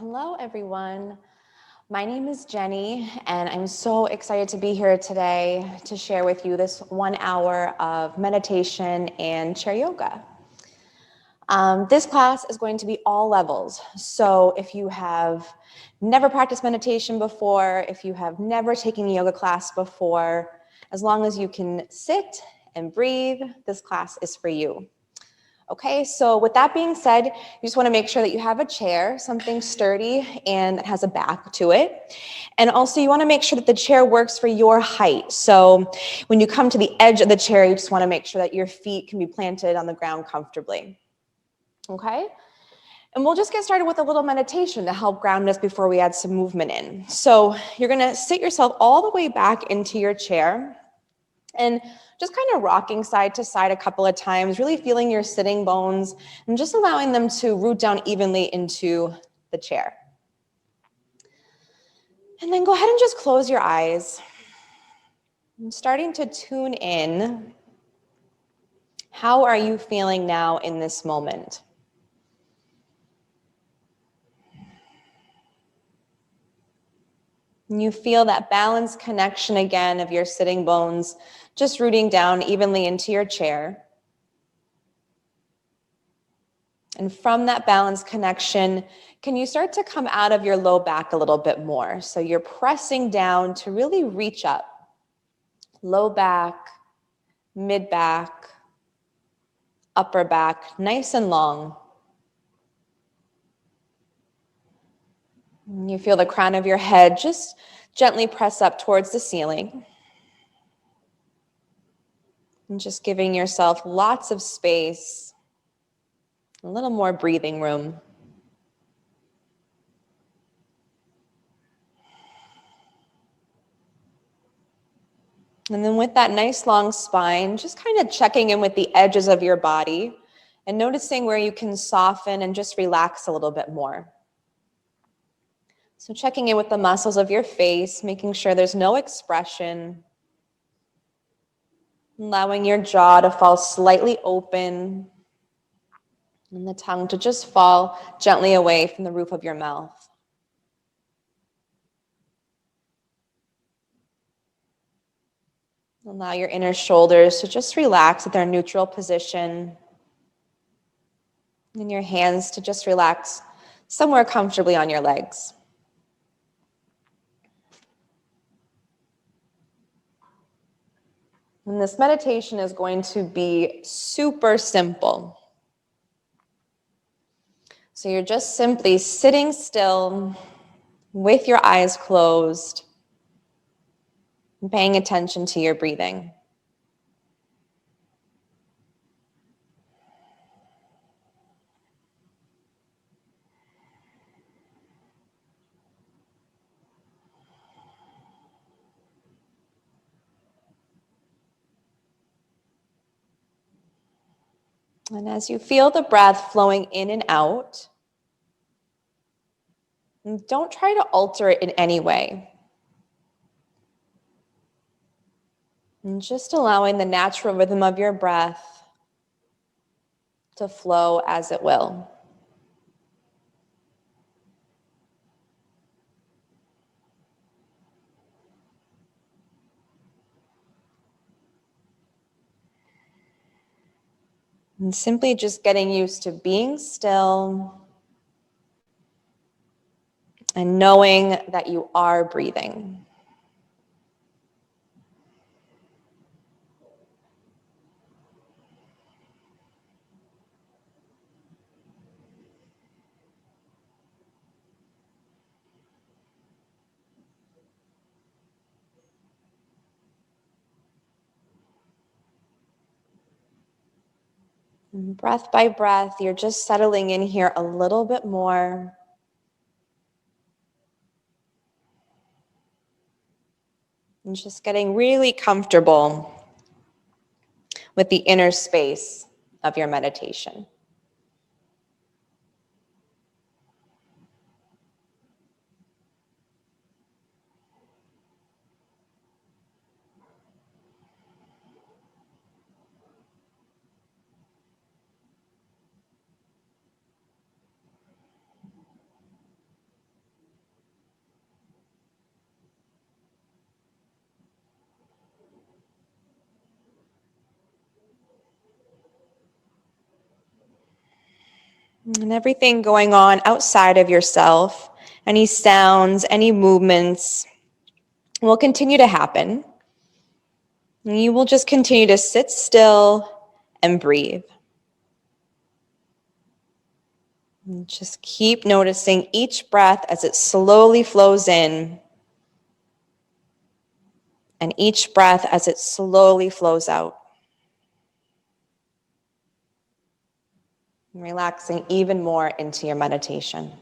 Hello, everyone. My name is Jenny, and I'm so excited to be here today to share with you this 1 hour of meditation and chair yoga. This class is going to be all levels. So if you have never practiced meditation before, if you have never taken a yoga class before, as long as you can sit and breathe, this class is for you. Okay, so with that being said, you just want to make sure that you have a chair, something sturdy and that has a back to it. And also you want to make sure that the chair works for your height. So when you come to the edge of the chair, you just want to make sure that your feet can be planted on the ground comfortably. Okay? And we'll just get started with a little meditation to help ground us before we add some movement in. So you're going to sit yourself all the way back into your chair and just kind of rocking side to side a couple of times, really feeling your sitting bones and just allowing them to root down evenly into the chair. And then go ahead and just close your eyes. I'm starting to tune in. How are you feeling now in this moment? And you feel that balanced connection again of your sitting bones just rooting down evenly into your chair. And from that balanced connection, can you start to come out of your low back a little bit more? So you're pressing down to really reach up. Low back, mid back, upper back, nice and long. And you feel the crown of your head just gently press up towards the ceiling. And just giving yourself lots of space, a little more breathing room. And then with that nice long spine, just kind of checking in with the edges of your body and noticing where you can soften and just relax a little bit more. So checking in with the muscles of your face, making sure there's no expression. Allowing your jaw to fall slightly open and the tongue to just fall gently away from the roof of your mouth. Allow your inner shoulders to just relax at their neutral position. And your hands to just relax somewhere comfortably on your legs. And this meditation is going to be super simple. So you're just simply sitting still with your eyes closed and paying attention to your breathing. And as you feel the breath flowing in and out, don't try to alter it in any way. And just allowing the natural rhythm of your breath to flow as it will. And simply just getting used to being still and knowing that you are breathing. And breath by breath, you're just settling in here a little bit more. And just getting really comfortable with the inner space of your meditation. And everything going on outside of yourself, any sounds, any movements will continue to happen. And you will just continue to sit still and breathe. And just keep noticing each breath as it slowly flows in, and each breath as it slowly flows out. And relaxing even more into your meditation.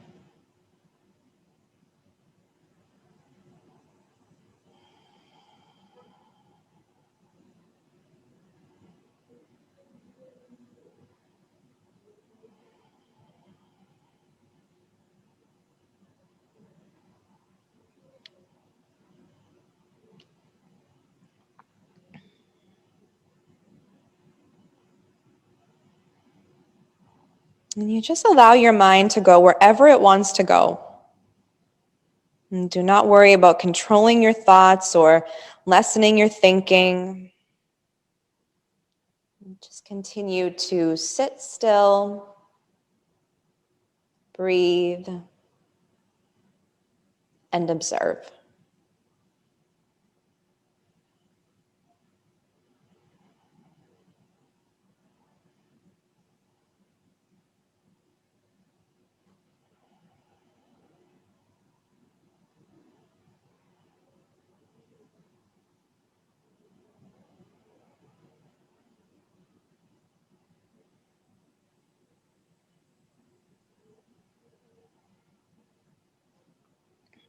And you just allow your mind to go wherever it wants to go. And do not worry about controlling your thoughts or lessening your thinking. Just continue to sit still, breathe, and observe.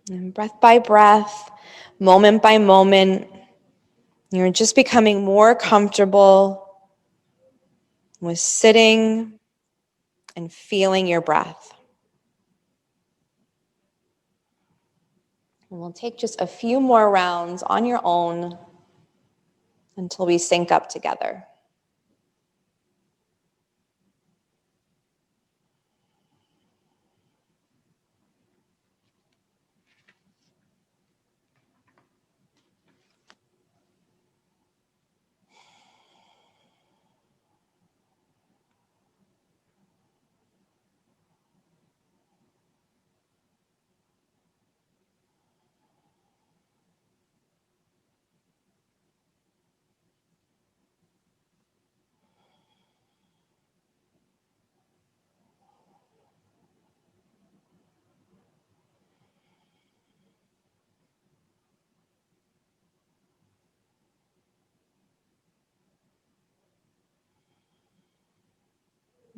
And breath by breath, moment by moment, you're just becoming more comfortable with sitting and feeling your breath. And we'll take just a few more rounds on your own until we sync up together.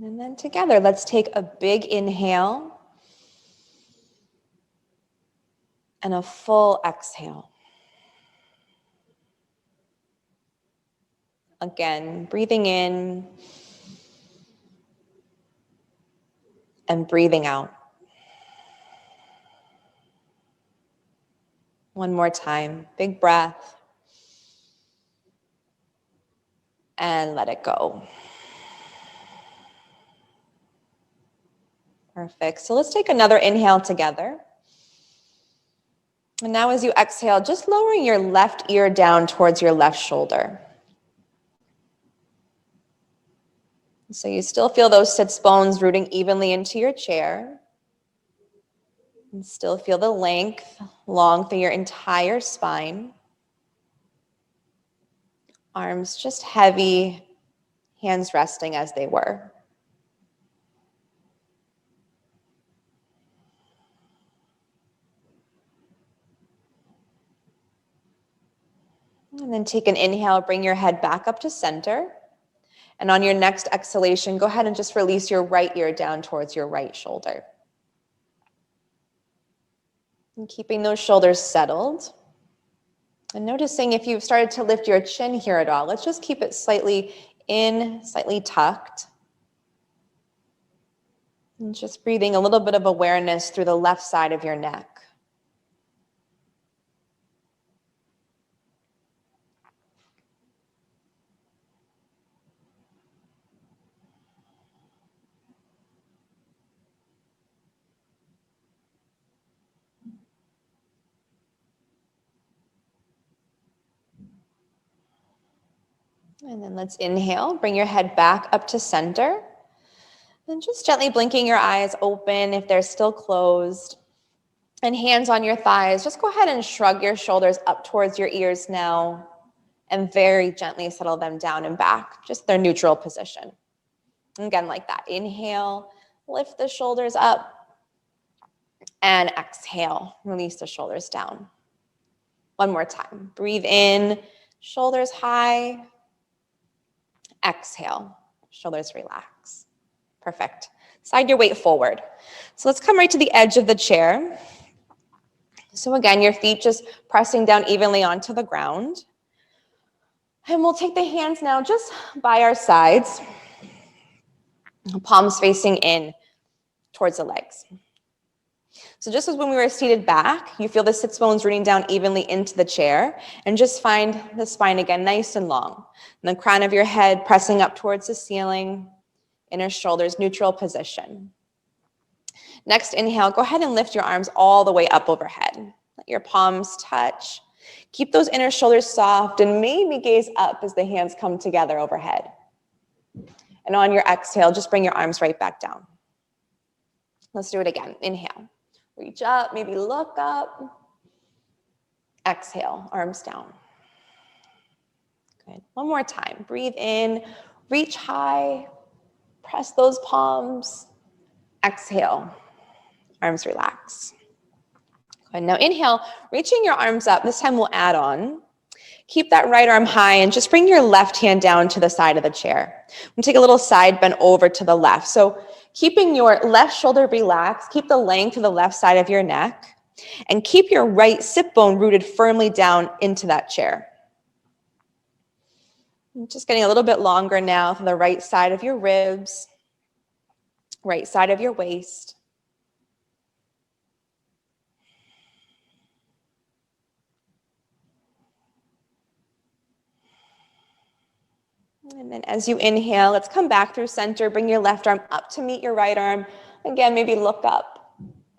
And then together, let's take a big inhale and a full exhale. Again, breathing in and breathing out. One more time, big breath and let it go. Perfect. So let's take another inhale together. And now as you exhale, just lowering your left ear down towards your left shoulder. So you still feel those sits bones rooting evenly into your chair. And still feel the length long through your entire spine. Arms just heavy, hands resting as they were. And then take an inhale, bring your head back up to center. And on your next exhalation, go ahead and just release your right ear down towards your right shoulder. And keeping those shoulders settled. And noticing if you've started to lift your chin here at all, let's just keep it slightly in, slightly tucked. And just breathing a little bit of awareness through the left side of your neck. And then let's inhale, bring your head back up to center. Then just gently blinking your eyes open if they're still closed. And hands on your thighs. Just go ahead and shrug your shoulders up towards your ears now. And very gently settle them down and back, just their neutral position. Again, like that. Inhale, lift the shoulders up. And exhale, release the shoulders down. One more time. Breathe in, shoulders high. Exhale, shoulders relax. Perfect. Slide your weight forward. So let's come right to the edge of the chair. So again, your feet just pressing down evenly onto the ground. And we'll take the hands now just by our sides, palms facing in towards the legs. So just as when we were seated back, you feel the sits bones rooting down evenly into the chair, and just find the spine again nice and long. And the crown of your head pressing up towards the ceiling, inner shoulders, neutral position. Next inhale, go ahead and lift your arms all the way up overhead. Let your palms touch. Keep those inner shoulders soft and maybe gaze up as the hands come together overhead. And on your exhale, just bring your arms right back down. Let's do it again. Inhale. Reach up, maybe look up. Exhale, arms down. Good. One more time. Breathe in, reach high, press those palms. Exhale, arms relax. Good. Now inhale, reaching your arms up. This time we'll add on. Keep that right arm high and just bring your left hand down to the side of the chair. We'll take a little side bend over to the left. So keeping your left shoulder relaxed, keep the length to the left side of your neck, and keep your right sit bone rooted firmly down into that chair. Just getting a little bit longer now from the right side of your ribs, right side of your waist. And then as you inhale, let's come back through center. Bring your left arm up to meet your right arm. Again, maybe look up.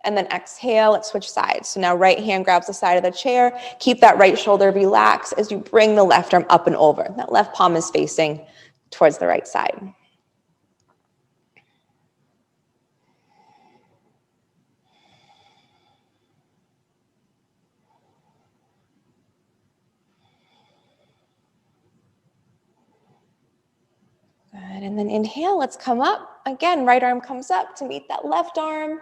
And then exhale, let's switch sides. So now right hand grabs the side of the chair. Keep that right shoulder relaxed as you bring the left arm up and over. That left palm is facing towards the right side. Good, and then inhale, let's come up. Again, right arm comes up to meet that left arm.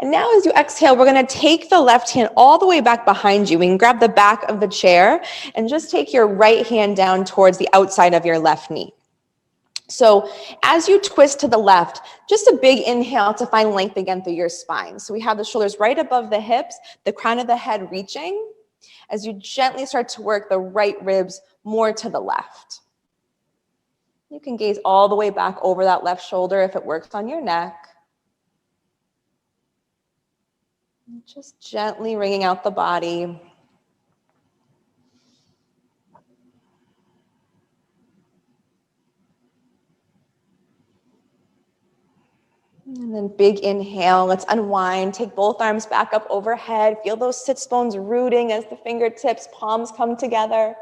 And now as you exhale, we're gonna take the left hand all the way back behind you. We can grab the back of the chair and just take your right hand down towards the outside of your left knee. So as you twist to the left, just a big inhale to find length again through your spine. So we have the shoulders right above the hips, the crown of the head reaching, as you gently start to work the right ribs more to the left. You can gaze all the way back over that left shoulder if it works on your neck. Just gently wringing out the body. And then big inhale, let's unwind. Take both arms back up overhead. Feel those sits bones rooting as the fingertips, palms come together.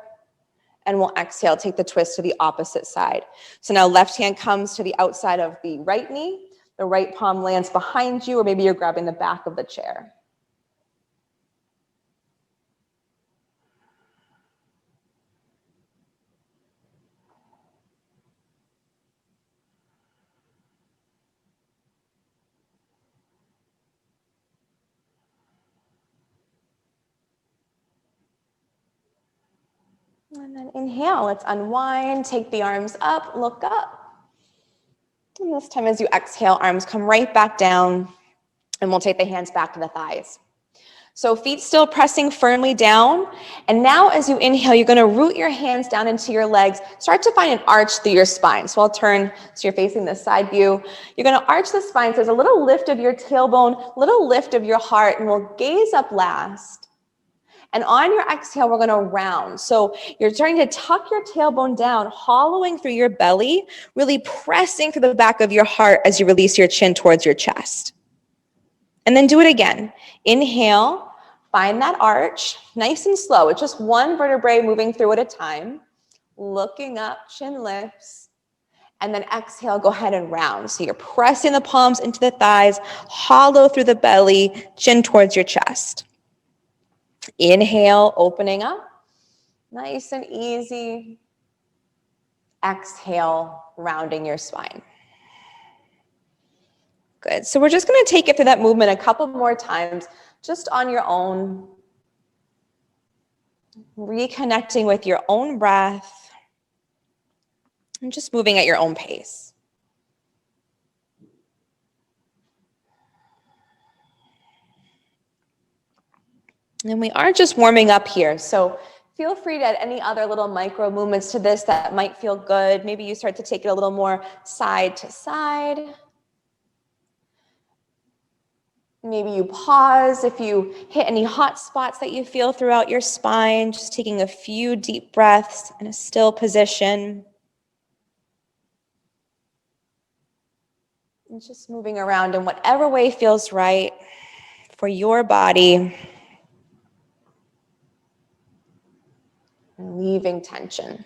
And we'll exhale, take the twist to the opposite side. So now left hand comes to the outside of the right knee. The right palm lands behind you, or maybe you're grabbing the back of the chair. And then inhale, let's unwind, take the arms up, look up. And this time as you exhale, arms come right back down, and we'll take the hands back to the thighs. So feet still pressing firmly down. And now as you inhale, you're gonna root your hands down into your legs. Start to find an arch through your spine. So I'll turn so you're facing the side view. You're gonna arch the spine. So there's a little lift of your tailbone, little lift of your heart, and we'll gaze up last. And on your exhale, we're gonna round. So you're starting to tuck your tailbone down, hollowing through your belly, really pressing through the back of your heart as you release your chin towards your chest. And then do it again. Inhale, find that arch, nice and slow. It's just one vertebrae moving through at a time. Looking up, chin lifts. And then exhale, go ahead and round. So you're pressing the palms into the thighs, hollow through the belly, chin towards your chest. Inhale, opening up, nice and easy. Exhale, rounding your spine. Good. So we're just going to take it through that movement a couple more times, just on your own. Reconnecting with your own breath and just moving at your own pace. And we are just warming up here. So feel free to add any other little micro movements to this that might feel good. Maybe you start to take it a little more side to side. Maybe you pause if you hit any hot spots that you feel throughout your spine, just taking a few deep breaths in a still position. And just moving around in whatever way feels right for your body. And leaving tension.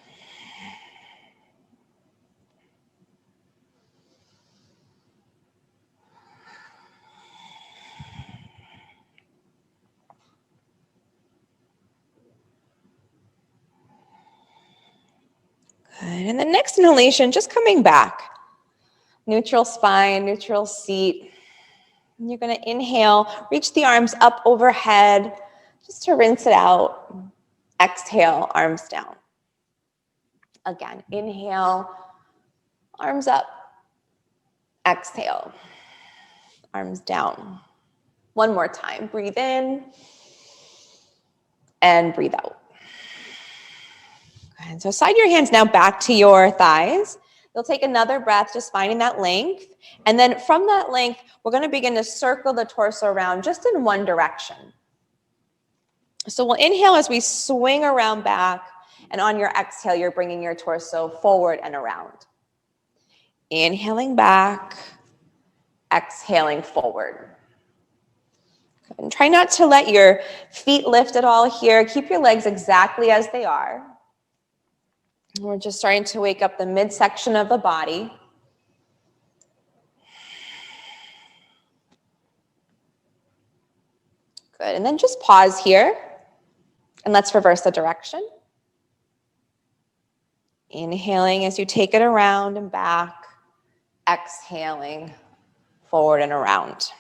Good. And the next inhalation, just coming back. Neutral spine, neutral seat. And you're going to inhale, reach the arms up overhead, just to rinse it out. Exhale, arms down. Again, inhale, arms up. Exhale, arms down. One more time. Breathe in and breathe out. And so slide your hands now back to your thighs. You'll take another breath, just finding that length. And then from that length, we're going to begin to circle the torso around just in one direction. So we'll inhale as we swing around back. And on your exhale, you're bringing your torso forward and around. Inhaling back, exhaling forward. And try not to let your feet lift at all here. Keep your legs exactly as they are. We're just starting to wake up the midsection of the body. Good. And then just pause here. And let's reverse the direction. Inhaling as you take it around and back. Exhaling forward and around.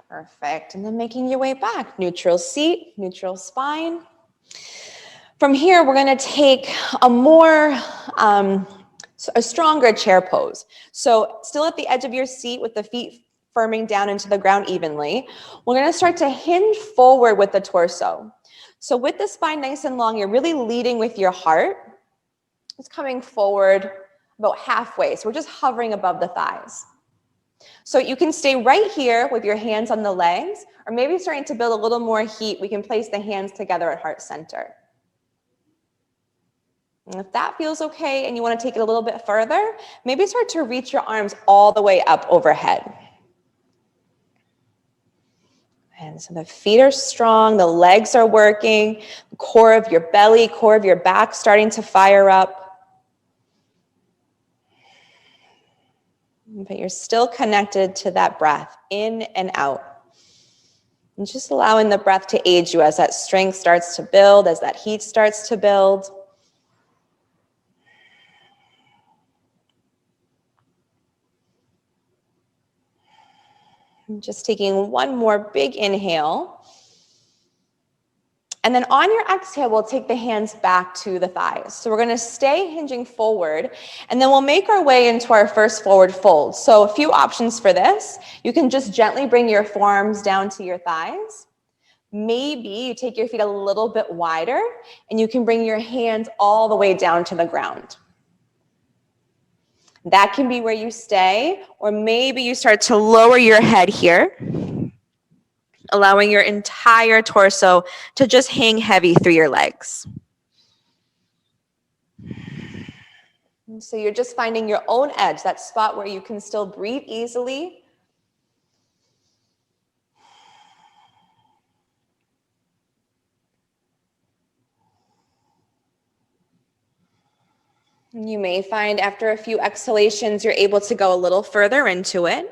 Perfect. And then making your way back. Neutral seat, neutral spine. From here, we're going to take a stronger chair pose. So still at the edge of your seat with the feet firming down into the ground evenly. We're going to start to hinge forward with the torso. So with the spine nice and long, you're really leading with your heart. It's coming forward about halfway. So we're just hovering above the thighs. So you can stay right here with your hands on the legs, or maybe starting to build a little more heat, we can place the hands together at heart center. And if that feels okay and you want to take it a little bit further, maybe start to reach your arms all the way up overhead. And so the feet are strong, the legs are working, the core of your belly, core of your back starting to fire up. But you're still connected to that breath, in and out. And just allowing the breath to aid you as that strength starts to build, as that heat starts to build. And just taking one more big inhale. And then on your exhale, we'll take the hands back to the thighs. So we're going to stay hinging forward, and then we'll make our way into our first forward fold. So a few options for this. You can just gently bring your forearms down to your thighs. Maybe you take your feet a little bit wider, and you can bring your hands all the way down to the ground. That can be where you stay, or maybe you start to lower your head here, allowing your entire torso to just hang heavy through your legs. And so you're just finding your own edge, that spot where you can still breathe easily. And you may find after a few exhalations, you're able to go a little further into it.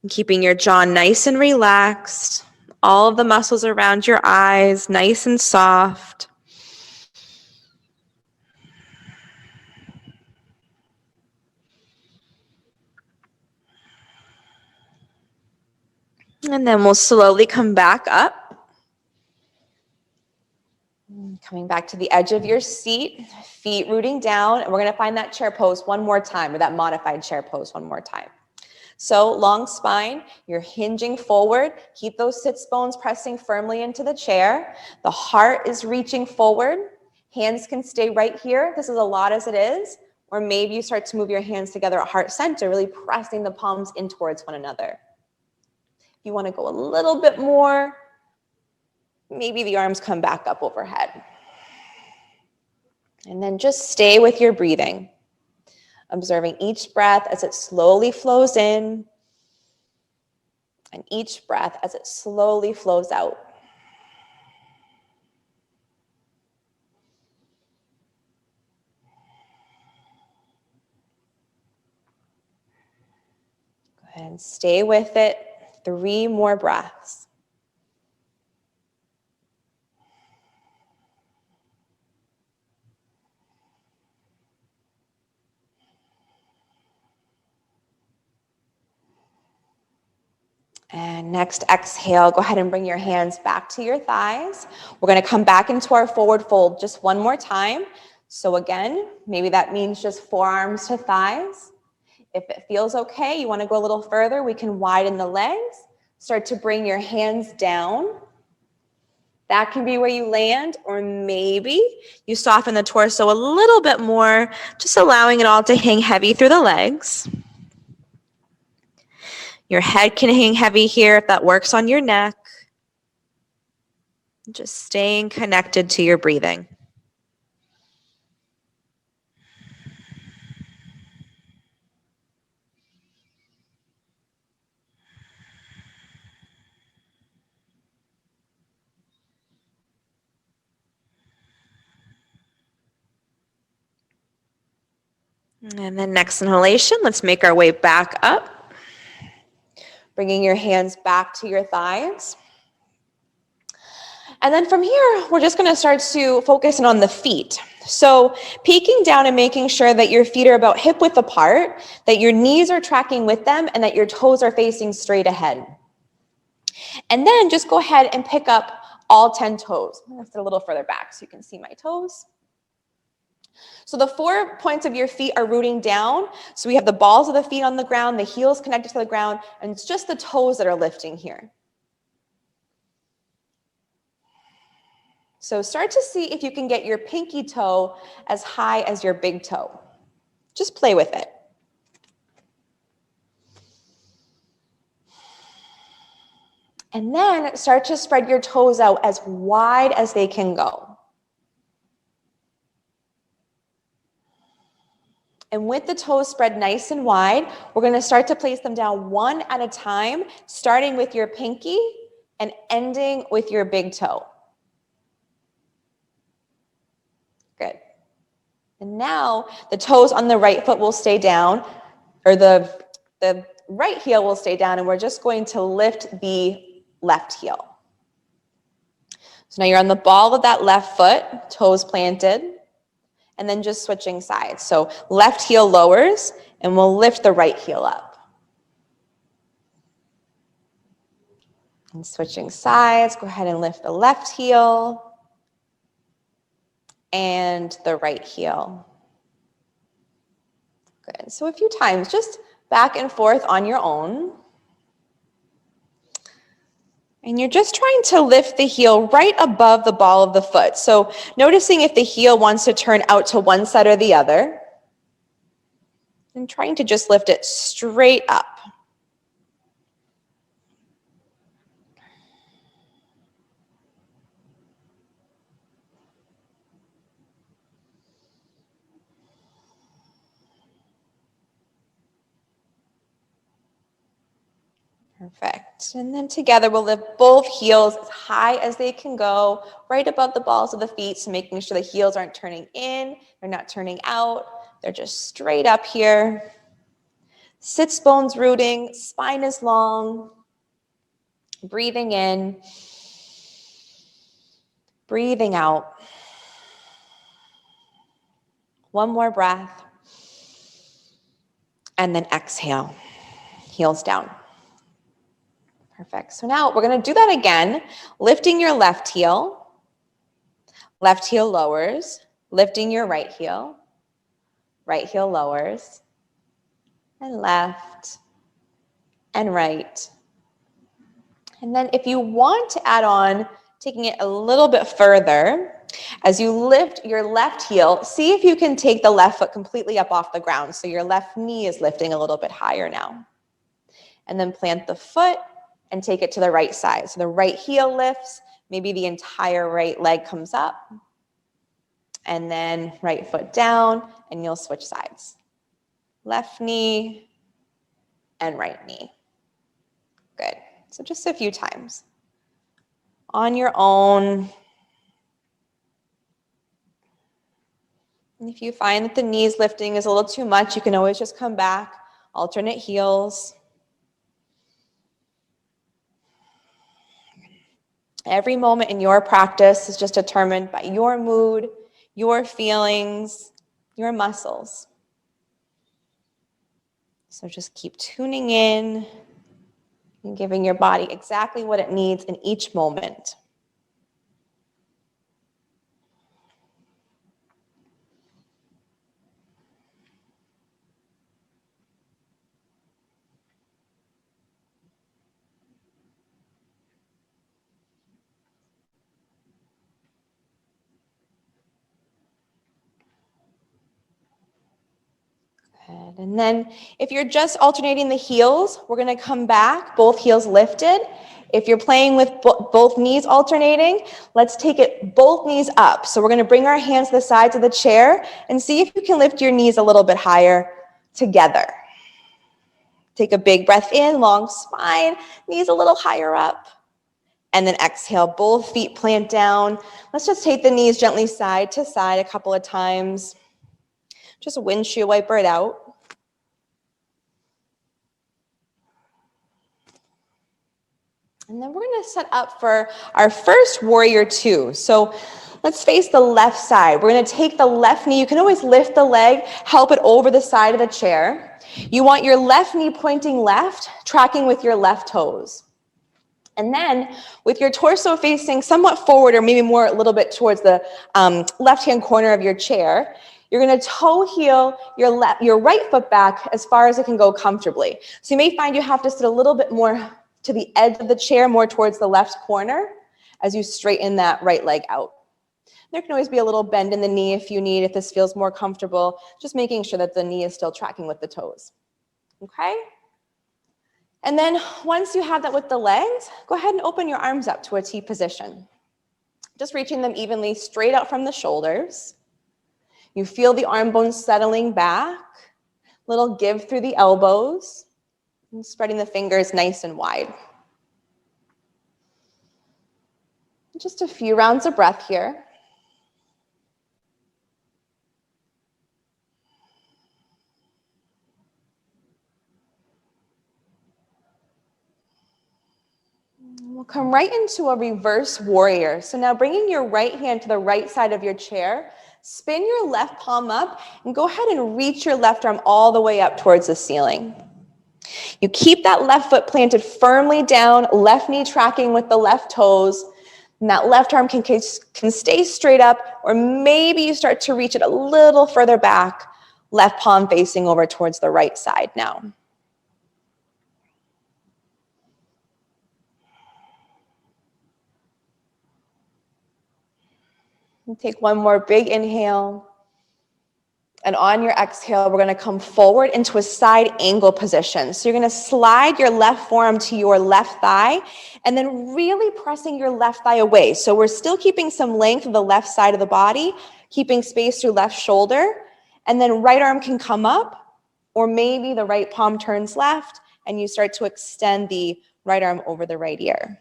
And keeping your jaw nice and relaxed, all of the muscles around your eyes nice and soft. And then we'll slowly come back up. Coming back to the edge of your seat, feet rooting down, and we're going to find that chair pose one more time, or that modified chair pose one more time. So long spine, you're hinging forward. Keep those sits bones pressing firmly into the chair. The heart is reaching forward. Hands can stay right here. This is a lot as it is. Or maybe you start to move your hands together at heart center, really pressing the palms in towards one another. If you want to go a little bit more, maybe the arms come back up overhead. And then just stay with your breathing, observing each breath as it slowly flows in and each breath as it slowly flows out. Go ahead and stay with it. 3 more breaths. And next exhale, go ahead and bring your hands back to your thighs. We're going to come back into our forward fold just one more time. So again, maybe that means just forearms to thighs. If it feels okay, you want to go a little further, we can widen the legs. Start to bring your hands down. That can be where you land, or maybe you soften the torso a little bit more, just allowing it all to hang heavy through the legs. Your head can hang heavy here if that works on your neck. Just staying connected to your breathing. And then next inhalation, let's make our way back up. Bringing your hands back to your thighs. And then from here, we're just going to start to focus in on the feet. So peeking down and making sure that your feet are about hip width apart, that your knees are tracking with them, and that your toes are facing straight ahead. And then just go ahead and pick up all 10 toes. I'm going to sit a little further back so you can see my toes. So the 4 points of your feet are rooting down. So we have the balls of the feet on the ground, the heels connected to the ground, and it's just the toes that are lifting here. So start to see if you can get your pinky toe as high as your big toe. Just play with it. And then start to spread your toes out as wide as they can go. And with the toes spread nice and wide, we're going to start to place them down one at a time, starting with your pinky and ending with your big toe. Good. And now the toes on the right foot will stay down, or the right heel will stay down, and we're just going to lift the left heel. So now you're on the ball of that left foot, toes planted, and then just switching sides. So left heel lowers, and we'll lift the right heel up. And switching sides, go ahead and lift the left heel and the right heel. Good. So a few times, just back and forth on your own. And you're just trying to lift the heel right above the ball of the foot. So noticing if the heel wants to turn out to one side or the other. And trying to just lift it straight up. Perfect. And then together we'll lift both heels as high as they can go, right above the balls of the feet, so making sure the heels aren't turning in, they're not turning out, they're just straight up here. Sits bones rooting, spine is long. Breathing in, breathing out. One more breath. And then exhale, heels down. Perfect. So now we're going to do that again, lifting your left heel lowers, lifting your right heel lowers, and left and right. And then if you want to add on, taking it a little bit further, as you lift your left heel, see if you can take the left foot completely up off the ground. So your left knee is lifting a little bit higher now. And then plant the foot and take it to the right side. So the right heel lifts, maybe the entire right leg comes up. And then right foot down, and you'll switch sides. Left knee and right knee. Good. So just a few times. On your own. And if you find that the knees lifting is a little too much, you can always just come back, alternate heels. Every moment in your practice is just determined by your mood, your feelings, your muscles. So just keep tuning in and giving your body exactly what it needs in each moment. Good. And then if you're just alternating the heels, we're going to come back, both heels lifted. If you're playing with both knees alternating, let's take it both knees up. So we're going to bring our hands to the sides of the chair and see if you can lift your knees a little bit higher together. Take a big breath in, long spine, knees a little higher up. And then exhale, both feet plant down. Let's just take the knees gently side to side a couple of times. Just windshield wiper it out. And then we're going to set up for our first warrior two. So let's face the left side. We're going to take the left knee. You can always lift the leg, help it over the side of the chair. You want your left knee pointing left, tracking with your left toes. And then with your torso facing somewhat forward or maybe more a little bit towards the left-hand corner of your chair, you're going to toe heel your right foot back as far as it can go comfortably. So you may find you have to sit a little bit more to the edge of the chair, more towards the left corner as you straighten that right leg out. There can always be a little bend in the knee if you need, if this feels more comfortable, just making sure that the knee is still tracking with the toes. Okay? And then once you have that with the legs, go ahead and open your arms up to a T position. Just reaching them evenly straight out from the shoulders. You feel the arm bones settling back, little give through the elbows, and spreading the fingers nice and wide. Just a few rounds of breath here. We'll come right into a reverse warrior. So now bringing your right hand to the right side of your chair, spin your left palm up and go ahead and reach your left arm all the way up towards the ceiling. You keep that left foot planted firmly down, left knee tracking with the left toes, and that left arm can stay straight up, or maybe you start to reach it a little further back, left palm facing over towards the right side now. And take one more big inhale. And on your exhale, we're going to come forward into a side angle position. So you're going to slide your left forearm to your left thigh and then really pressing your left thigh away. So we're still keeping some length of the left side of the body, keeping space through left shoulder. And then right arm can come up, or maybe the right palm turns left and you start to extend the right arm over the right ear.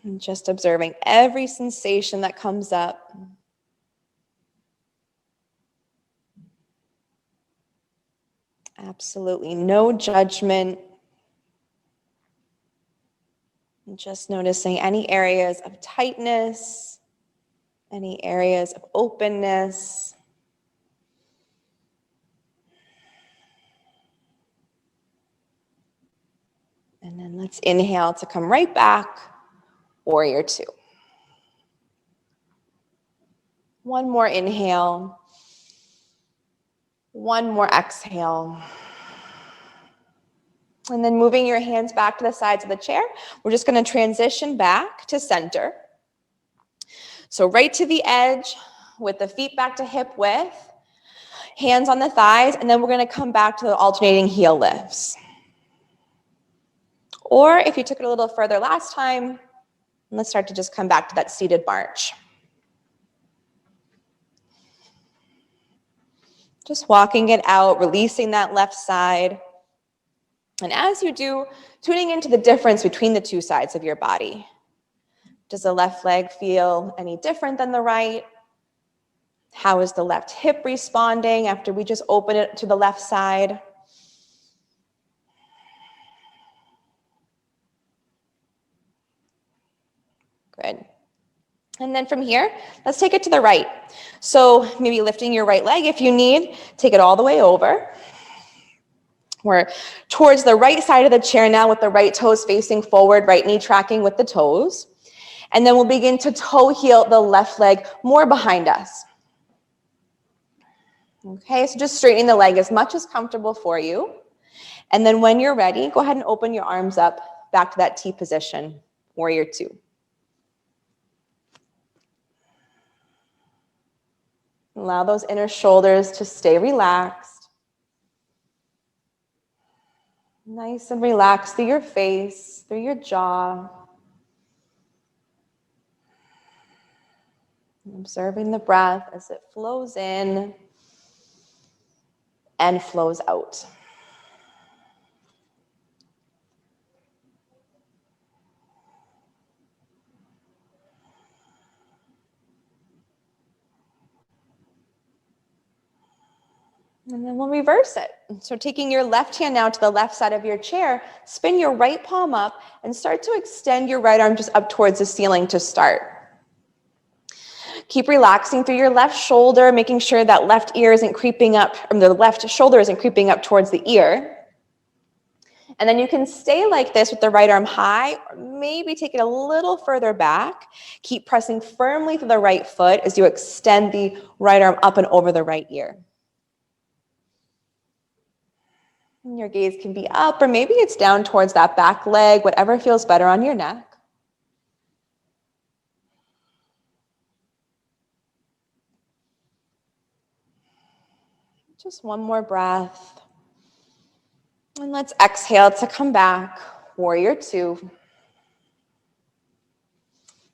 And just observing every sensation that comes up. Absolutely no judgment. And just noticing any areas of tightness, any areas of openness. And then let's inhale to come right back, warrior two. One more inhale. One more exhale. And then moving your hands back to the sides of the chair, we're just going to transition back to center. So right to the edge with the feet back to hip width, hands on the thighs, and then we're going to come back to the alternating heel lifts. Or if you took it a little further last time, let's start to just come back to that seated march. Just walking it out, releasing that left side. And as you do, tuning into the difference between the two sides of your body. Does the left leg feel any different than the right? How is the left hip responding after we just open it to the left side? Good. And then from here, let's take it to the right. So maybe lifting your right leg if you need, take it all the way over. We're towards the right side of the chair now with the right toes facing forward, right knee tracking with the toes. And then we'll begin to toe heel the left leg more behind us. Okay, so just straightening the leg as much as comfortable for you. And then when you're ready, go ahead and open your arms up back to that T position, warrior two. Allow those inner shoulders to stay relaxed. Nice and relaxed through your face, through your jaw. Observing the breath as it flows in and flows out. And then we'll reverse it. So taking your left hand now to the left side of your chair, spin your right palm up and start to extend your right arm just up towards the ceiling to start. Keep relaxing through your left shoulder, making sure that left ear isn't creeping up, or the left shoulder isn't creeping up towards the ear. And then you can stay like this with the right arm high, or maybe take it a little further back. Keep pressing firmly to the right foot as you extend the right arm up and over the right ear. And your gaze can be up, or maybe it's down towards that back leg, whatever feels better on your neck. Just one more breath. And let's exhale to come back, warrior two.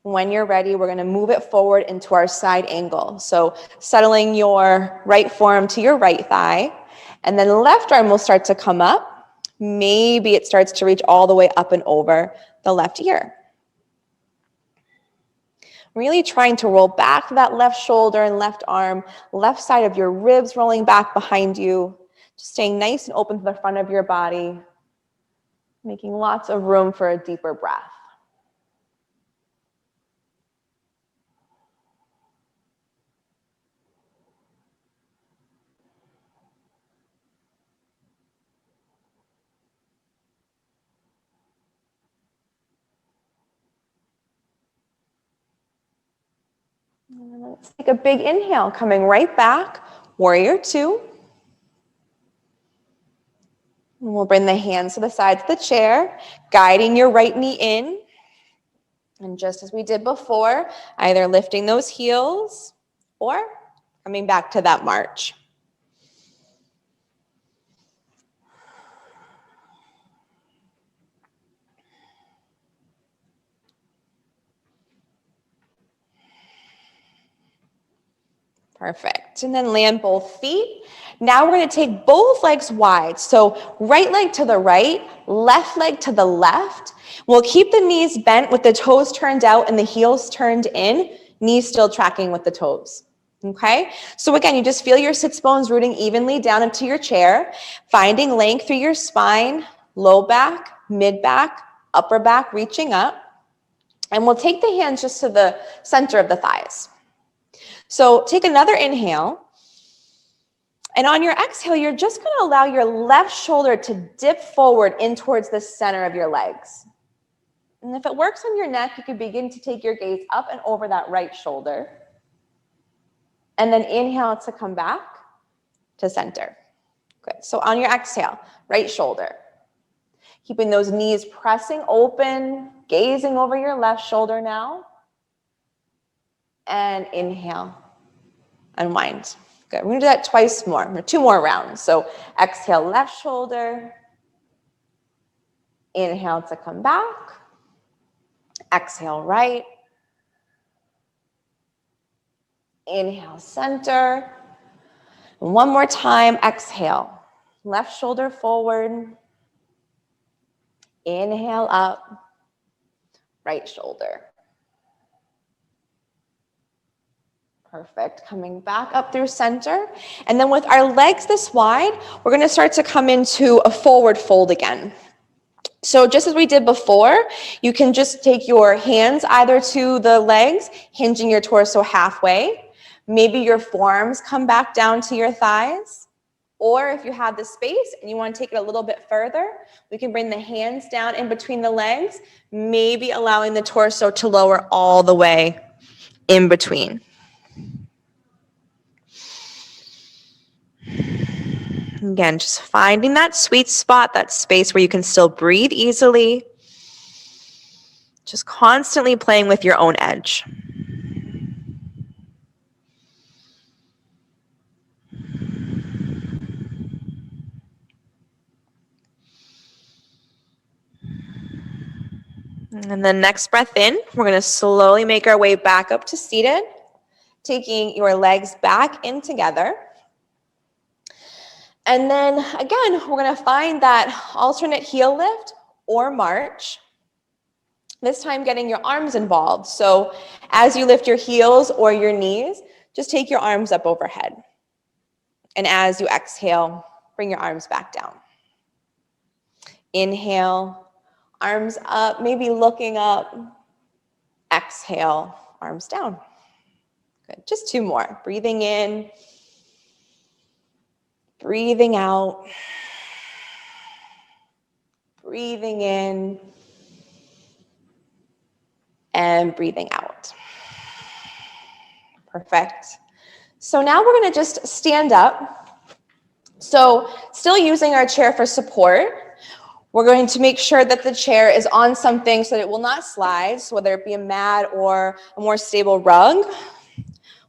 When you're ready, we're going to move it forward into our side angle. So settling your right forearm to your right thigh, and then left arm will start to come up. Maybe it starts to reach all the way up and over the left ear. Really trying to roll back that left shoulder and left arm, left side of your ribs rolling back behind you. Just staying nice and open to the front of your body, making lots of room for a deeper breath. And let's take a big inhale, coming right back, warrior two. And we'll bring the hands to the sides of the chair, guiding your right knee in. And just as we did before, either lifting those heels or coming back to that march. Perfect. And then land both feet. Now we're going to take both legs wide. So right leg to the right, left leg to the left. We'll keep the knees bent with the toes turned out and the heels turned in, knees still tracking with the toes. Okay? So again, you just feel your sits bones rooting evenly down into your chair, finding length through your spine, low back, mid back, upper back, reaching up. And we'll take the hands just to the center of the thighs. So take another inhale. And on your exhale, you're just going to allow your left shoulder to dip forward in towards the center of your legs. And if it works on your neck, you can begin to take your gaze up and over that right shoulder. And then inhale to come back to center. Good. So on your exhale, right shoulder. Keeping those knees pressing open, gazing over your left shoulder now. And inhale, unwind. Good. We're going to do that twice more, or 2 more rounds. So exhale, left shoulder. Inhale to come back. Exhale, right. Inhale, center. And one more time, exhale. Left shoulder forward. Inhale up. Right shoulder. Perfect. Coming back up through center. And then with our legs this wide, we're going to start to come into a forward fold again. So just as we did before, you can just take your hands either to the legs, hinging your torso halfway. Maybe your forearms come back down to your thighs. Or if you have the space and you want to take it a little bit further, we can bring the hands down in between the legs, maybe allowing the torso to lower all the way in between. Again, just finding that sweet spot, that space where you can still breathe easily. Just constantly playing with your own edge. And then next breath in, we're going to slowly make our way back up to seated, taking your legs back in together. And then again, we're going to find that alternate heel lift or march. This time getting your arms involved. So as you lift your heels or your knees, just take your arms up overhead. And as you exhale, bring your arms back down. Inhale, arms up, maybe looking up. Exhale, arms down. Good. Just 2 more. Breathing in, breathing out, breathing in, and breathing out. Perfect. So now we're going to just stand up. So still using our chair for support. We're going to make sure that the chair is on something so that it will not slide, so whether it be a mat or a more stable rug.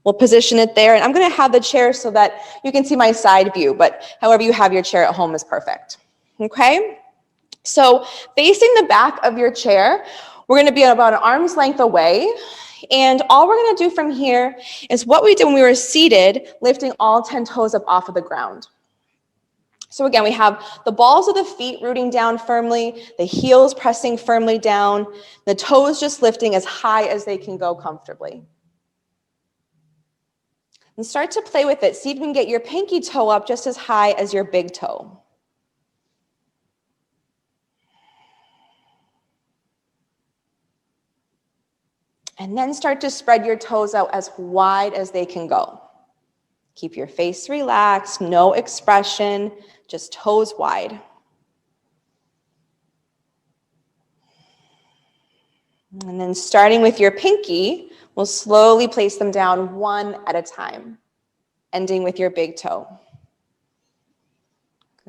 We'll position it there, and I'm going to have the chair so that you can see my side view, but however you have your chair at home is perfect. Okay? So facing the back of your chair, we're going to be about an arm's length away, and all we're going to do from here is what we did when we were seated, lifting all 10 toes up off of the ground. So again, we have the balls of the feet rooting down firmly, the heels pressing firmly down, the toes just lifting as high as they can go comfortably. And start to play with it. See if you can get your pinky toe up just as high as your big toe. And then start to spread your toes out as wide as they can go. Keep your face relaxed, no expression, just toes wide. And then starting with your pinky, we'll slowly place them down one at a time, ending with your big toe.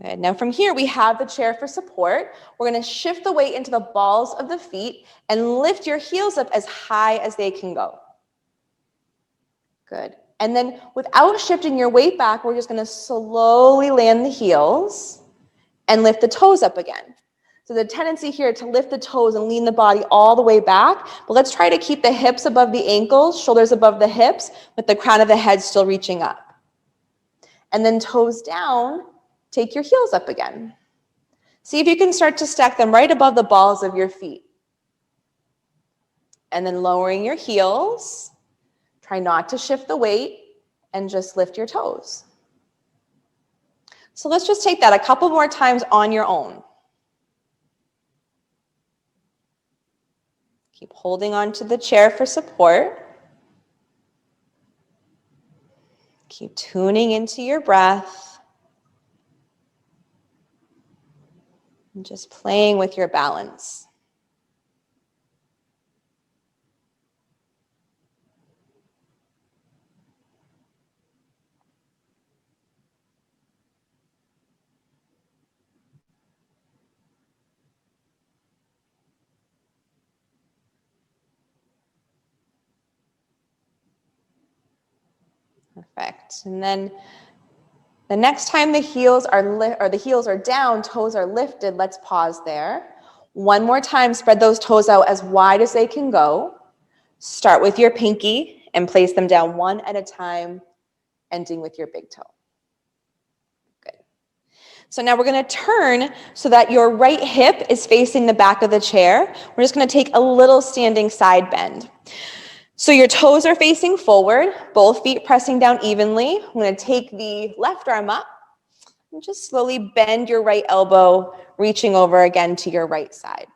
Good. Now from here, we have the chair for support. We're going to shift the weight into the balls of the feet and lift your heels up as high as they can go. Good. And then without shifting your weight back, we're just going to slowly land the heels and lift the toes up again. So the tendency here to lift the toes and lean the body all the way back, but let's try to keep the hips above the ankles, shoulders above the hips, with the crown of the head still reaching up. And then toes down, take your heels up again. See if you can start to stack them right above the balls of your feet. And then lowering your heels, try not to shift the weight, and just lift your toes. So let's just take that a couple more times on your own. Keep holding on to the chair for support. Keep tuning into your breath. And just playing with your balance. Perfect. And then the next time the heels are down, toes are lifted, let's pause there. One more time, spread those toes out as wide as they can go. Start with your pinky and place them down one at a time, ending with your big toe. Good. So now we're going to turn so that your right hip is facing the back of the chair. We're just going to take a little standing side bend. So your toes are facing forward, both feet pressing down evenly. I'm going to take the left arm up and just slowly bend your right elbow, reaching over again to your right side.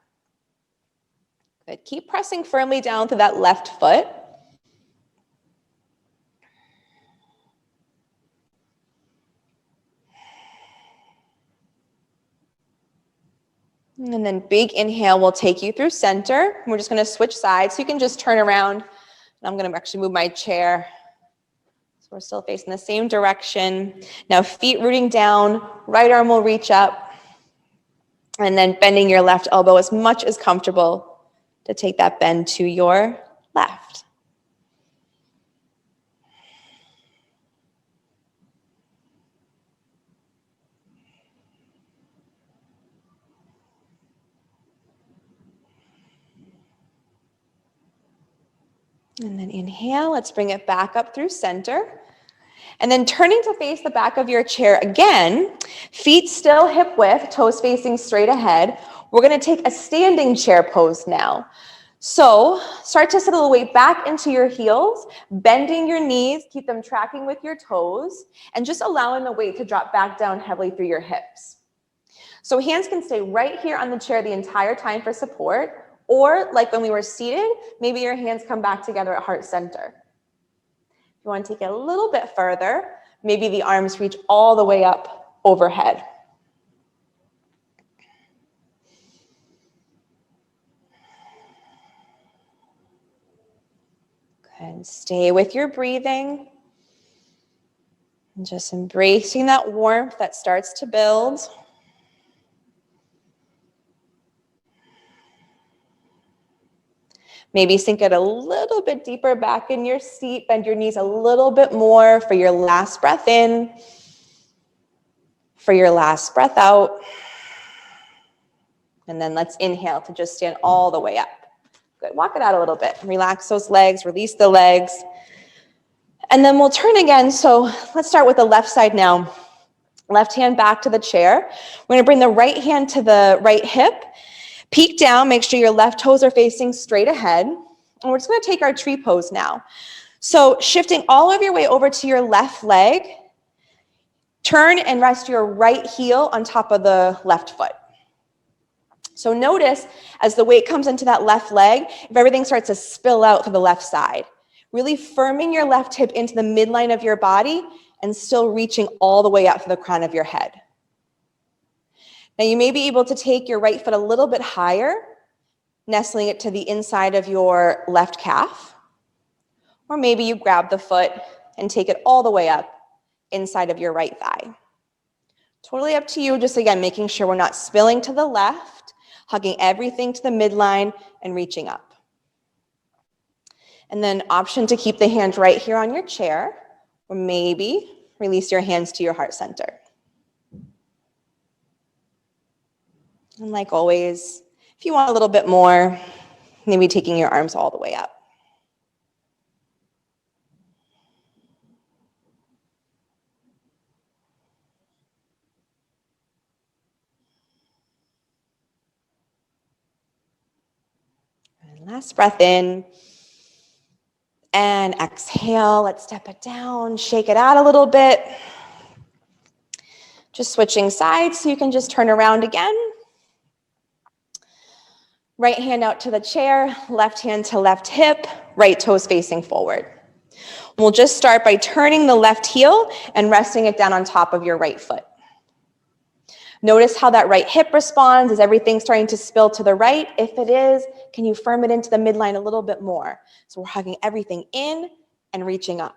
Good. Keep pressing firmly down through that left foot. And then big inhale will take you through center. We're just going to switch sides. So you can just turn around. I'm going to actually move my chair. So we're still facing the same direction. Now feet rooting down, right arm will reach up. And then bending your left elbow as much as comfortable to take that bend to your left. And then inhale, let's bring it back up through center. And then turning to face the back of your chair again, feet still hip width, toes facing straight ahead. We're going to take a standing chair pose now. So start to settle the weight back into your heels, bending your knees, keep them tracking with your toes, and just allowing the weight to drop back down heavily through your hips. So hands can stay right here on the chair the entire time for support, or like when we were seated, maybe your hands come back together at heart center. If you want to take it a little bit further, maybe the arms reach all the way up overhead. Good. Stay with your breathing. And just embracing that warmth that starts to build. Maybe sink it a little bit deeper back in your seat. Bend your knees a little bit more for your last breath in. For your last breath out. And then let's inhale to just stand all the way up. Good. Walk it out a little bit. Relax those legs. Release the legs. And then we'll turn again. So let's start with the left side now. Left hand back to the chair. We're going to bring the right hand to the right hip. Peek down, make sure your left toes are facing straight ahead. And we're just going to take our tree pose now. So shifting all of your way over to your left leg. Turn and rest your right heel on top of the left foot. So notice as the weight comes into that left leg, if everything starts to spill out to the left side. Really firming your left hip into the midline of your body and still reaching all the way up to the crown of your head. Now you may be able to take your right foot a little bit higher, nestling it to the inside of your left calf. Or maybe you grab the foot and take it all the way up inside of your right thigh. Totally up to you, just again, making sure we're not spilling to the left, hugging everything to the midline and reaching up. And then option to keep the hand right here on your chair, or maybe release your hands to your heart center. And like always, if you want a little bit more, maybe taking your arms all the way up. And last breath in. And exhale, let's step it down, shake it out a little bit. Just switching sides so you can just turn around again. Right hand out to the chair, left hand to left hip, right toes facing forward. We'll just start by turning the left heel and resting it down on top of your right foot. Notice how that right hip responds. Is everything starting to spill to the right? If it is, can you firm it into the midline a little bit more? So we're hugging everything in and reaching up.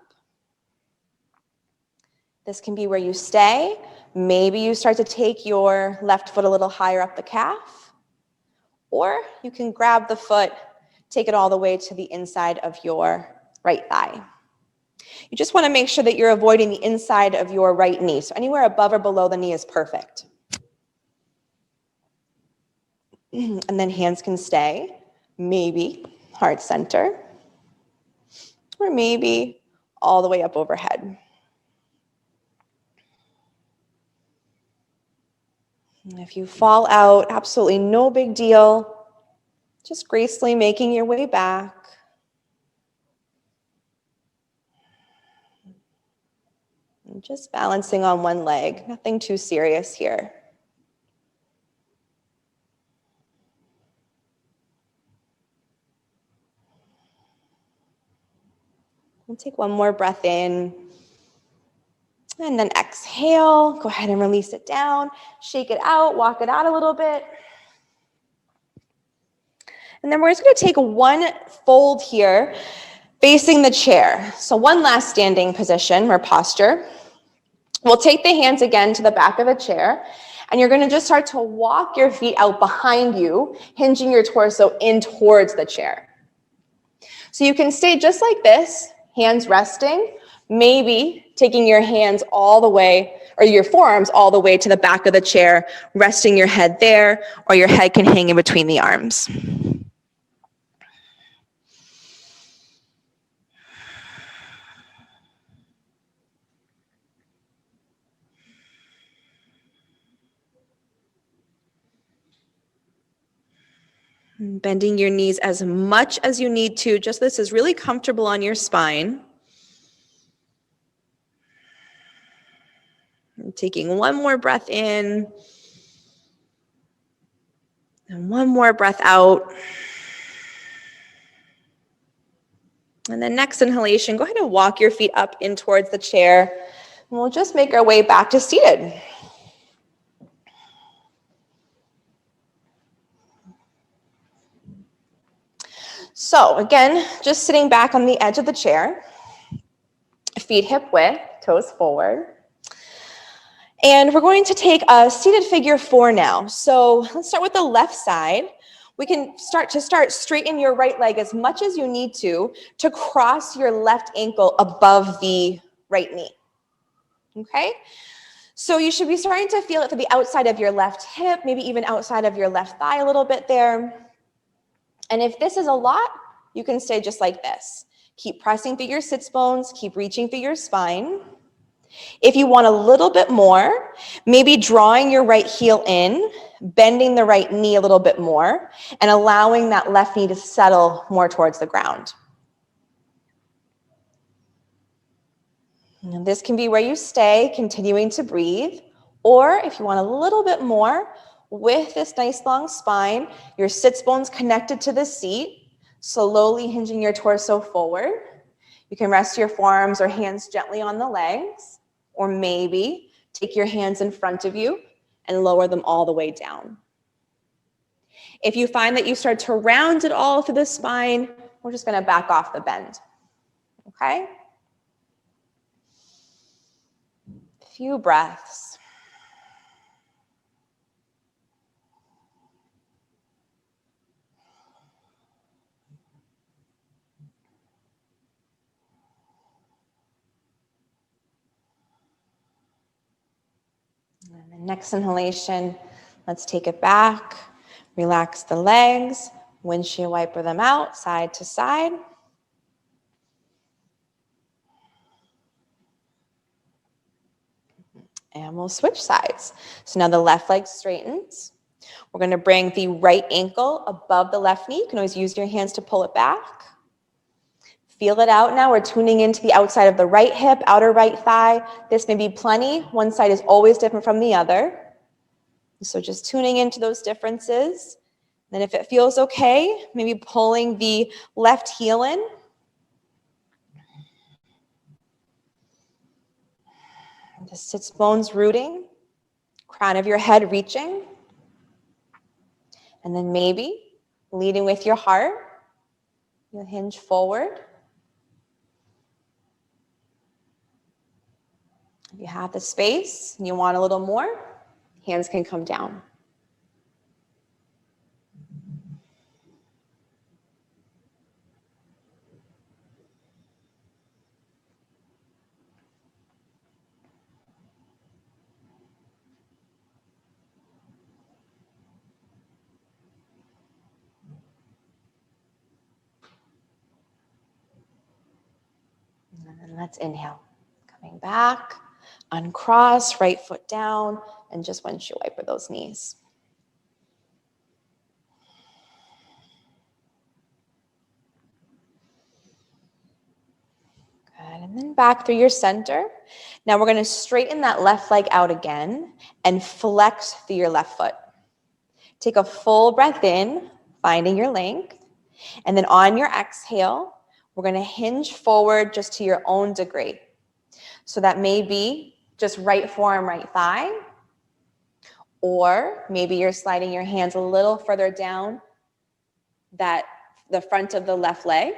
This can be where you stay. Maybe you start to take your left foot a little higher up the calf, or you can grab the foot, take it all the way to the inside of your right thigh. You just want to make sure that you're avoiding the inside of your right knee. So anywhere above or below the knee is perfect. And then hands can stay, maybe heart center, or maybe all the way up overhead. And if you fall out, absolutely no big deal. Just gracefully making your way back. And just balancing on one leg, nothing too serious here. We'll take one more breath in. And then exhale, go ahead and release it down. Shake it out, walk it out a little bit. And then we're just going to take one fold here, facing the chair. So one last standing position or posture. We'll take the hands again to the back of the chair, and you're going to just start to walk your feet out behind you, hinging your torso in towards the chair. So you can stay just like this, hands resting, maybe taking your hands all the way, or your forearms all the way to the back of the chair, resting your head there, or your head can hang in between the arms. Bending your knees as much as you need to. Just this is really comfortable on your spine. And taking one more breath in. And one more breath out. And then next inhalation, go ahead and walk your feet up in towards the chair. And we'll just make our way back to seated. So again, just sitting back on the edge of the chair, feet hip width, toes forward. And we're going to take a seated figure 4 now. So let's start with the left side. We can start straighten your right leg as much as you need to cross your left ankle above the right knee. Okay? So you should be starting to feel it to the outside of your left hip, maybe even outside of your left thigh a little bit there. And if this is a lot, you can stay just like this. Keep pressing through your sits bones, keep reaching through your spine. If you want a little bit more, maybe drawing your right heel in, bending the right knee a little bit more, and allowing that left knee to settle more towards the ground. And this can be where you stay, continuing to breathe. Or if you want a little bit more, with this nice long spine, your sits bones connected to the seat, slowly hinging your torso forward. You can rest your forearms or hands gently on the legs, or maybe take your hands in front of you and lower them all the way down. If you find that you start to round it all through the spine, we're just going to back off the bend. Okay? A few breaths. And the next inhalation, Let's take it back. Relax the legs. Windshield wiper them out, side to side. And we'll switch sides. So now the left leg straightens. We're going to bring the right ankle above the left knee. You can always use your hands to pull it back. Feel it out now. We're tuning into the outside of the right hip, outer right thigh. This may be plenty. One side is always different from the other. So just tuning into those differences. Then if it feels okay, maybe pulling the left heel in. The sits bones rooting, crown of your head reaching. And then maybe leading with your heart, you'll hinge forward. If you have the space and you want a little more, hands can come down. And then let's inhale. Coming back, uncross, right foot down, and just windshield wiper those knees. Good, and then back through your center. Now we're going to straighten that left leg out again and flex through your left foot. Take a full breath in, finding your length. And then on your exhale, we're going to hinge forward just to your own degree. So that may be just right forearm, right thigh. Or maybe you're sliding your hands a little further down the front of the left leg,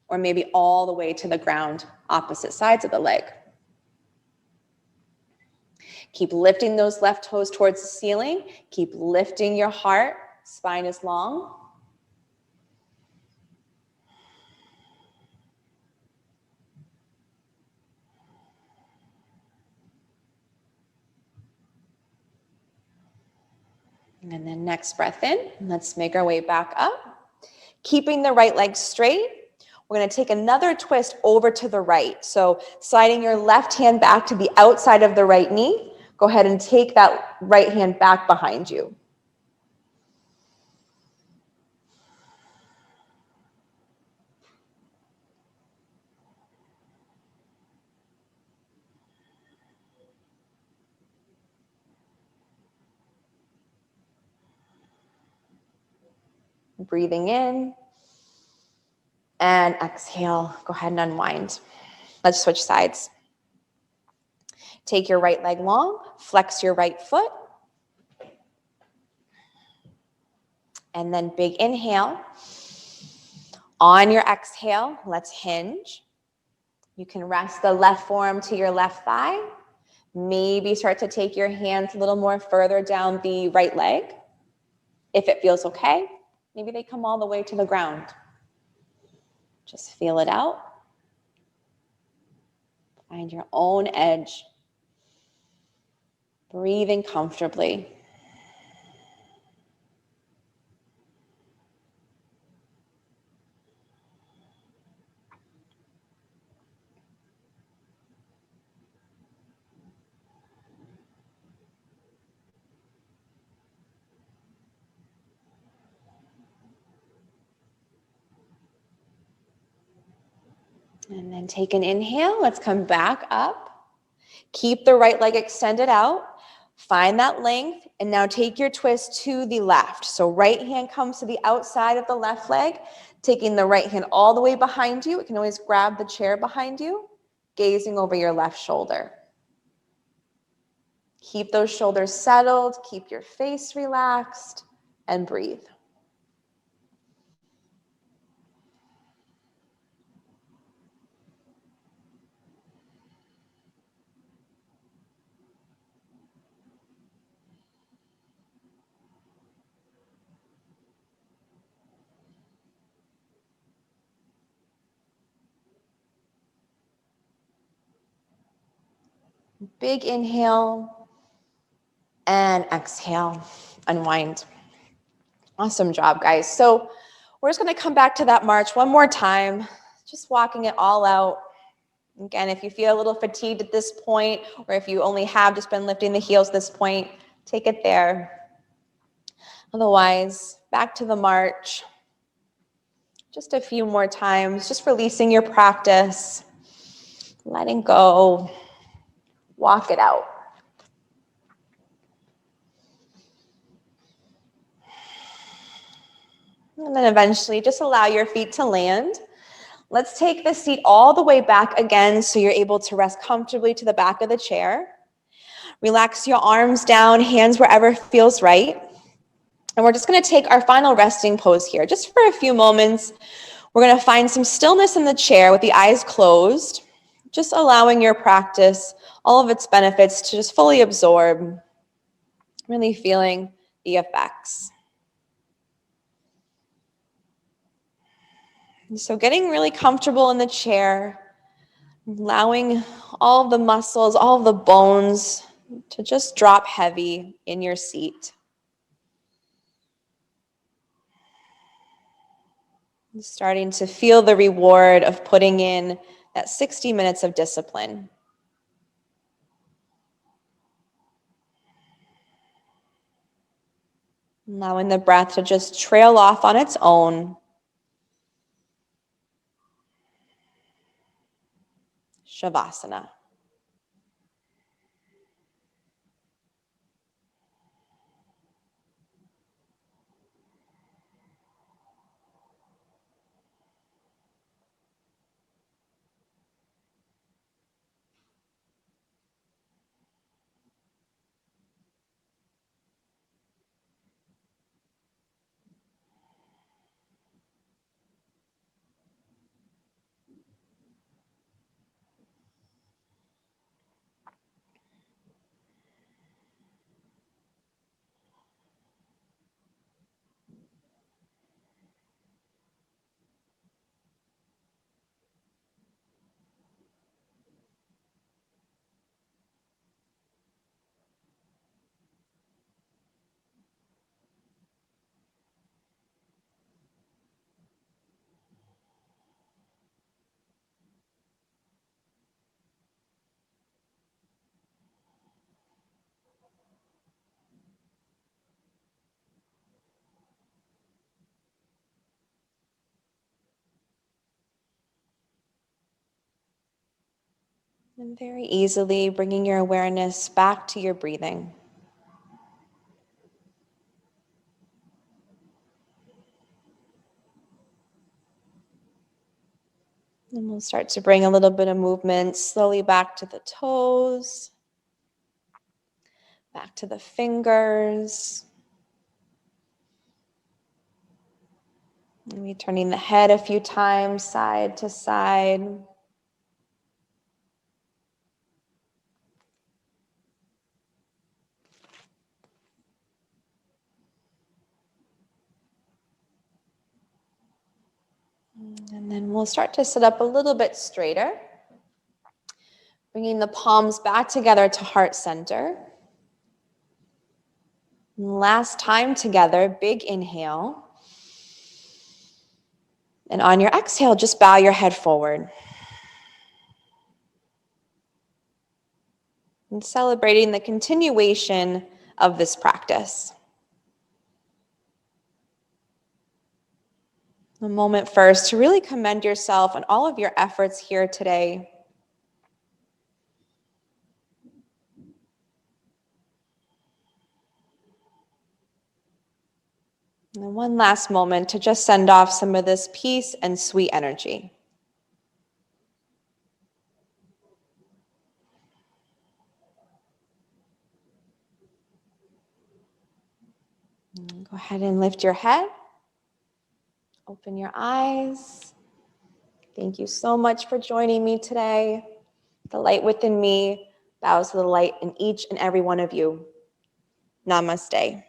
or maybe all the way to the ground, opposite sides of the leg. Keep lifting those left toes towards the ceiling. Keep lifting your heart. Spine is long. And then next breath in. Let's make our way back up. Keeping the right leg straight. We're going to take another twist over to the right. So sliding your left hand back to the outside of the right knee. Go ahead and take that right hand back behind you. Breathing in and exhale. Go ahead and unwind. Let's switch sides. Take your right leg long, flex your right foot. And then big inhale. On your exhale, let's hinge. You can rest the left forearm to your left thigh. Maybe start to take your hands a little more further down the right leg. If it feels okay, maybe they come all the way to the ground. Just feel it out. Find your own edge. Breathing comfortably. And then take an inhale. Let's come back up. Keep the right leg extended out. Find that length. And now take your twist to the left. So right hand comes to the outside of the left leg. Taking the right hand all the way behind you. You can always grab the chair behind you. Gazing over your left shoulder. Keep those shoulders settled. Keep your face relaxed. And breathe. Big inhale and exhale. unwind. Awesome job, guys. So we're just going to come back to that march one more time, just walking it all out. Again, if you feel a little fatigued at this point, or if you only have just been lifting the heels at this point, take it there. Otherwise, back to the march. Just a few more times, just releasing your practice, letting go, walk it out. And then eventually just allow your feet to land. Let's take the seat all the way back again so you're able to rest comfortably to the back of the chair. Relax your arms down, hands wherever feels right. And we're just going to take our final resting pose here, just for a few moments. We're going to find some stillness in the chair with the eyes closed, just allowing your practice, all of its benefits to just fully absorb, really feeling the effects. And so getting really comfortable in the chair, allowing all of the muscles, all of the bones to just drop heavy in your seat. Starting to feel the reward of putting in that 60 minutes of discipline. Allowing the breath to just trail off on its own. Shavasana. And very easily bringing your awareness back to your breathing. And we'll start to bring a little bit of movement slowly back to the toes, back to the fingers. Maybe turning the head a few times, side to side. And then we'll start to sit up a little bit straighter. Bringing the palms back together to heart center. And last time together, big inhale. And on your exhale, just bow your head forward. And celebrating the continuation of this practice. A moment first to really commend yourself on all of your efforts here today. And then one last moment to just send off some of this peace and sweet energy. Go ahead and lift your head. Open your eyes. Thank you so much for joining me today. The light within me bows to the light in each and every one of you. Namaste.